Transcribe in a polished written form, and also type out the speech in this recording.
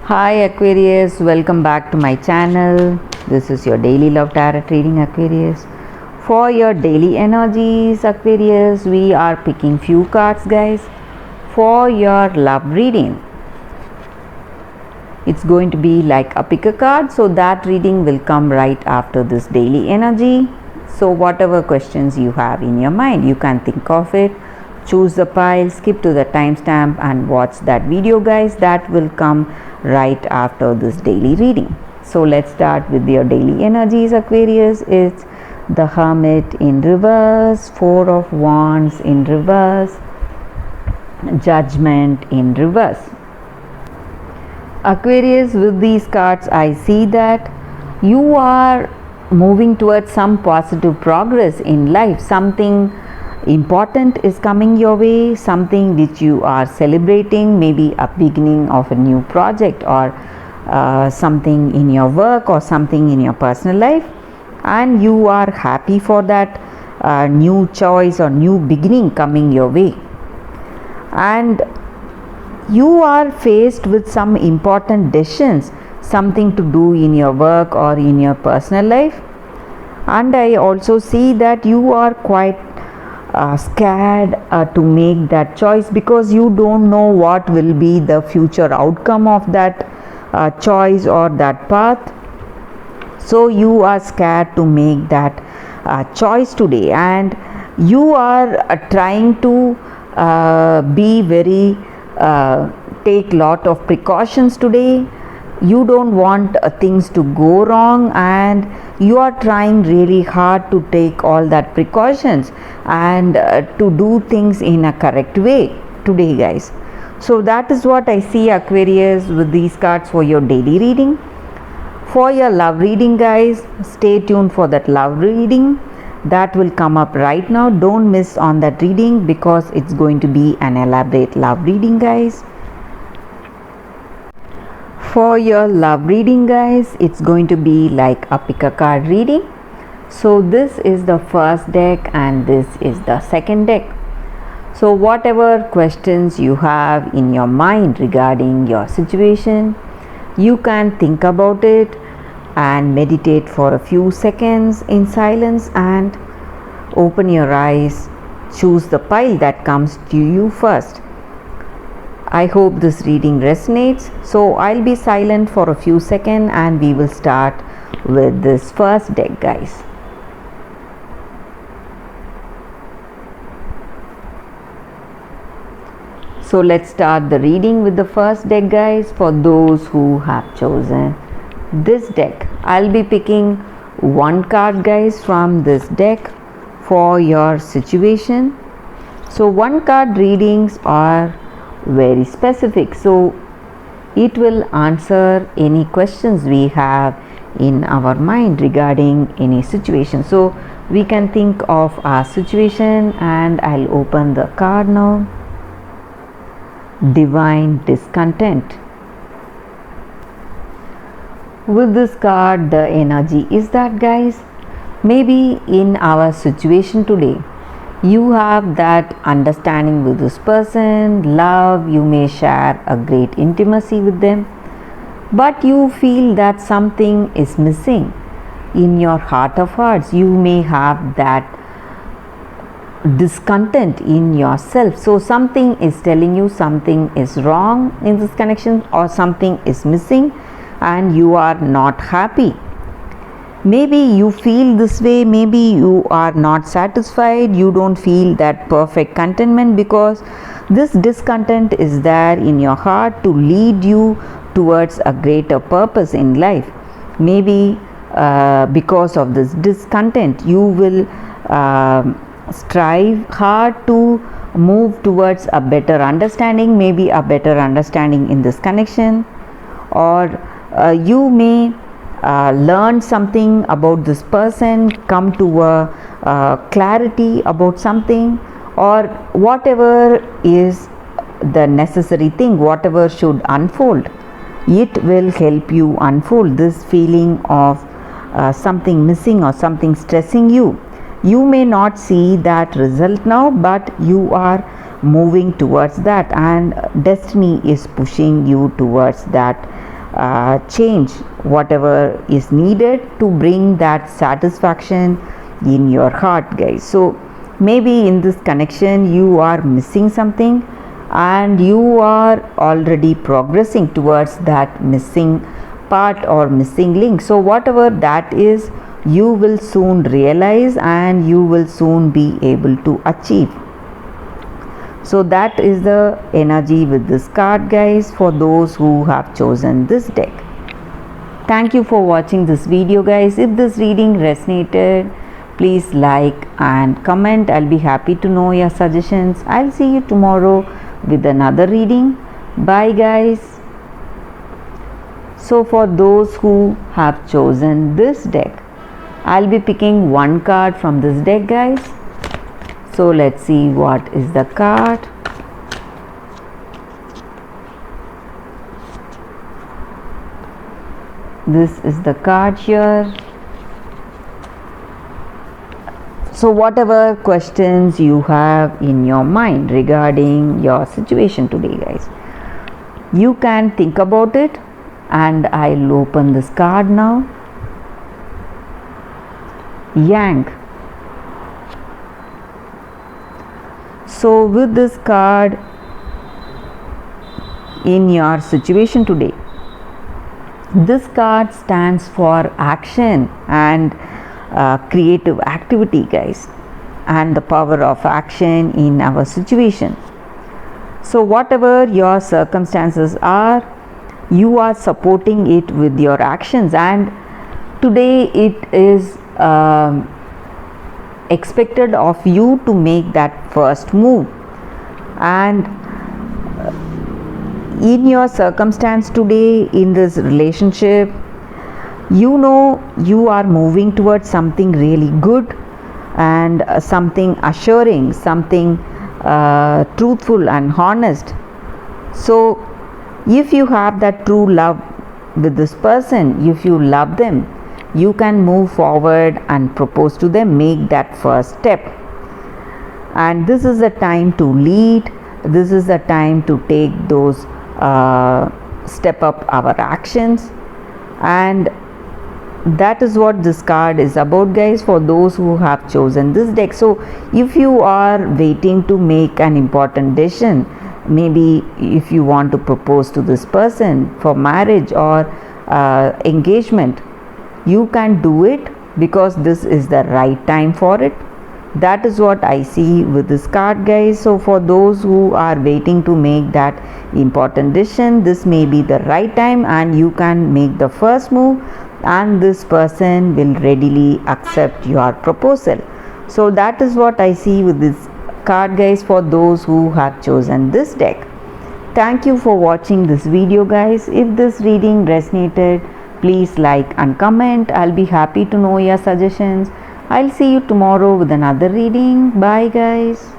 Hi Aquarius, welcome back to my channel. This is your daily love tarot reading, Aquarius. For your daily energies, Aquarius, we are picking few cards, guys, for your love reading. It's going to be like a pick a card, so that reading will come right after this daily energy. So whatever questions you have in your mind, you can think of it. Choose the pile, skip to the timestamp and watch that video, guys. That will come right after this daily reading. So let's start with your daily energies, Aquarius. It's the Hermit in reverse, Four of Wands in reverse, Judgment in reverse. Aquarius, with these cards I see that you are moving towards some positive progress in life. Something important is coming your way, something which you are celebrating, maybe a beginning of a new project or something in your work or something in your personal life, and you are happy for that new choice or new beginning coming your way. And you are faced with some important decisions, something to do in your work or in your personal life. And I also see that you are quite scared to make that choice because you don't know what will be the future outcome of that choice or that path. So you are scared to make that choice today, and you are trying to be very take lot of precautions today. You don't want things to go wrong, and you are trying really hard to take all that precautions and to do things in a correct way today, guys. So that is what I see, Aquarius, with these cards for your daily reading. For your love reading, guys, stay tuned for that love reading. That will come up right now. Don't miss on that reading because it's going to be an elaborate love reading, guys. For your love reading, guys, it's going to be like a pick a card reading. So this is the first deck and this is the second deck. So whatever questions you have in your mind regarding your situation, you can think about it and meditate for a few seconds in silence and open your eyes. Choose the pile that comes to you first. I hope this reading resonates. So I'll be silent for a few seconds and we will start with this first deck, guys. So let's start the reading with the first deck, guys. For those who have chosen this deck, I'll be picking one card, guys, from this deck for your situation. So one card readings are very specific, so it will answer any questions we have in our mind regarding any situation. So we can think of our situation, and I'll open the card now. Divine discontent. With this card, the energy is that, guys, maybe in our situation today you have that understanding with this person, love, you may share a great intimacy with them, but you feel that something is missing in your heart of hearts. You may have that discontent in yourself. So something is telling you something is wrong in this connection or something is missing and you are not happy. Maybe you feel this way, maybe you are not satisfied, you don't feel that perfect contentment because this discontent is there in your heart to lead you towards a greater purpose in life. Maybe because of this discontent you will strive hard to move towards a better understanding, maybe a better understanding in this connection, or you may learn something about this person, come to a clarity about something, or whatever is the necessary thing, whatever should unfold, it will help you unfold this feeling of something missing or something stressing you. You may not see that result now, but you are moving towards that, and destiny is pushing you towards that change whatever is needed to bring that satisfaction in your heart, guys. So maybe in this connection you are missing something and you are already progressing towards that missing part or missing link. So whatever that is, you will soon realize and you will soon be able to achieve. So that is the energy with this card, guys, for those who have chosen this deck. Thank you for watching this video, guys. If this reading resonated, please like and comment. I'll be happy to know your suggestions. I'll see you tomorrow with another reading. Bye, guys. So for those who have chosen this deck, I'll be picking one card from this deck, guys. So let's see what is the card. This is the card here. So whatever questions you have in your mind regarding your situation today, guys, you can think about it, and I'll open this card now. Yang. So with this card in your situation today, this card stands for action and creative activity, guys, and the power of action in our situation. So whatever your circumstances are, you are supporting it with your actions, and today it is expected of you to make that first move. And in your circumstance today, in this relationship, you know you are moving towards something really good and something assuring, something truthful and honest. So if you have that true love with this person, if you love them, you can move forward and propose to them, make that first step. And this is the time to lead, this is the time to take those step up our actions, and that is what this card is about, guys, for those who have chosen this deck. So if you are waiting to make an important decision, maybe if you want to propose to this person for marriage or engagement, you can do it because this is the right time for it. That is what I see with this card, guys. So for those who are waiting to make that important decision, this may be the right time and you can make the first move, and this person will readily accept your proposal. So that is what I see with this card, guys, for those who have chosen this deck. Thank you for watching this video, guys. If this reading resonated, please like and comment. I'll be happy to know your suggestions. I'll see you tomorrow with another reading. Bye, guys.